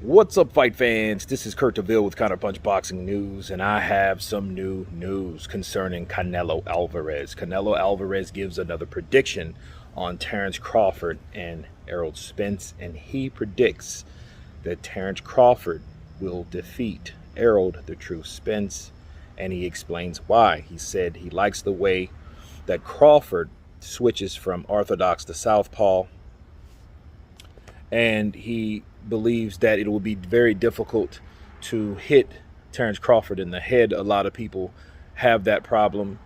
What's up, fight fans? This is Kurt DeVille with Counterpunched Boxing News, and I have some new news concerning Canelo Alvarez. Canelo Alvarez gives another prediction on Terence Crawford and Errol Spence, and he predicts that Terence Crawford will defeat Errol the True Spence, and he explains why. He said he likes the way that Crawford switches from orthodox to southpaw, and he believes that it will be very difficult to hit Terence Crawford in the head. A lot of people have that problem.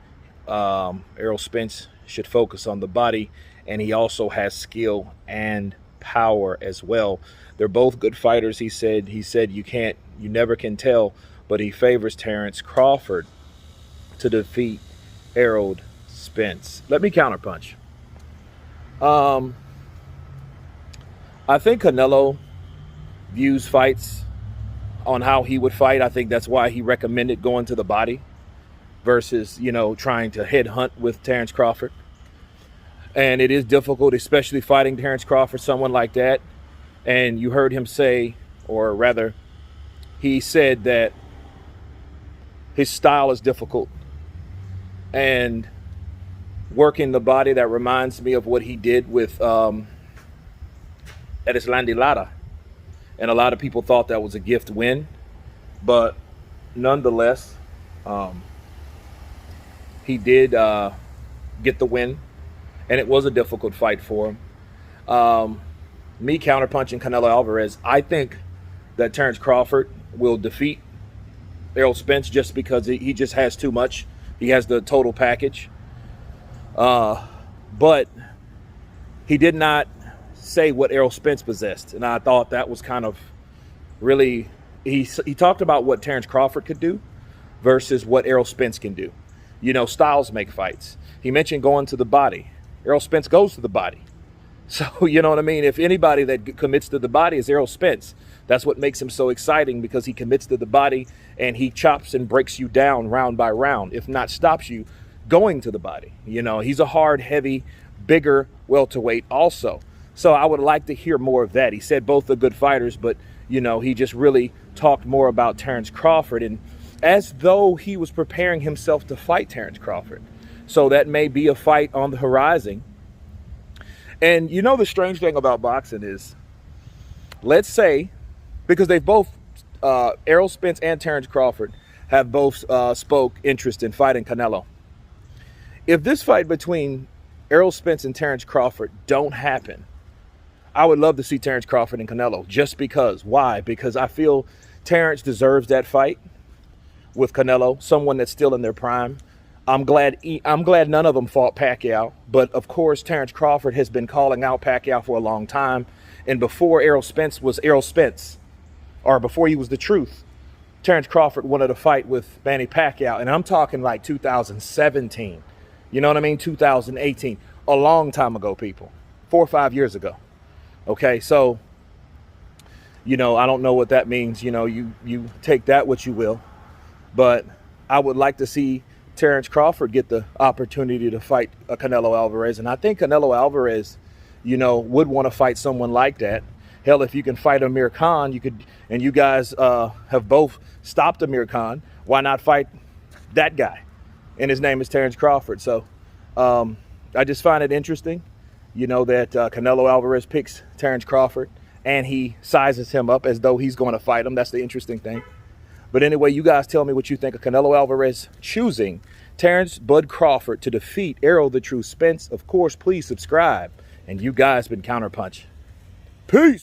Errol Spence should focus on the body, and he also has skill and power as well. They're both good fighters. He said you never can tell, but he favors Terence Crawford to defeat Errol Spence. Let me counterpunch. I think Canelo views fights on how he would fight. I think that's why he recommended going to the body versus, trying to headhunt with Terence Crawford. And it is difficult, especially fighting Terence Crawford, someone like that. And you heard him say, or rather, he said that his style is difficult. And working the body, that reminds me of what he did with Lara. And a lot of people thought that was a gift win, but nonetheless, he did get the win, and it was a difficult fight for him. Me counterpunching Canelo Alvarez, I think that Terence Crawford will defeat Errol Spence just because he just has too much. He has the total package. But he did not say what Errol Spence possessed, and I thought that was kind of really, he talked about what Terence Crawford could do versus what Errol Spence can do. Styles make fights. He mentioned going to the body. Errol Spence goes to the body. So, you know what I mean? If anybody that commits to the body is Errol Spence, that's what makes him so exciting, because he commits to the body and he chops and breaks you down round by round, if not stops you going to the body. He's a hard, heavy, bigger welterweight also. So I would like to hear more of that. He said both are good fighters, but, he just really talked more about Terence Crawford, and as though he was preparing himself to fight Terence Crawford. So that may be a fight on the horizon. And the strange thing about boxing is, let's say, because they've both, Errol Spence and Terence Crawford have both spoke interest in fighting Canelo. If this fight between Errol Spence and Terence Crawford don't happen, I would love to see Terence Crawford and Canelo, just because. Why? Because I feel Terence deserves that fight with Canelo, someone that's still in their prime. I'm glad none of them fought Pacquiao, but of course Terence Crawford has been calling out Pacquiao for a long time. And before Errol Spence was Errol Spence, or before he was the truth, Terence Crawford wanted a fight with Manny Pacquiao, and I'm talking like 2017. You know what I mean? 2018, a long time ago, people, 4 or 5 years ago. Okay, so, I don't know what that means. You take that what you will. But I would like to see Terence Crawford get the opportunity to fight Canelo Alvarez. And I think Canelo Alvarez, would want to fight someone like that. Hell, if you can fight Amir Khan, you could, and you guys have both stopped Amir Khan, why not fight that guy? And his name is Terence Crawford. So I just find it interesting, that Canelo Alvarez picks Terence Crawford and he sizes him up as though he's going to fight him. That's the interesting thing. But anyway, you guys tell me what you think of Canelo Alvarez choosing Terence Bud Crawford to defeat Errol the True Spence. Of course, please subscribe. And you guys been Counterpunch. Peace.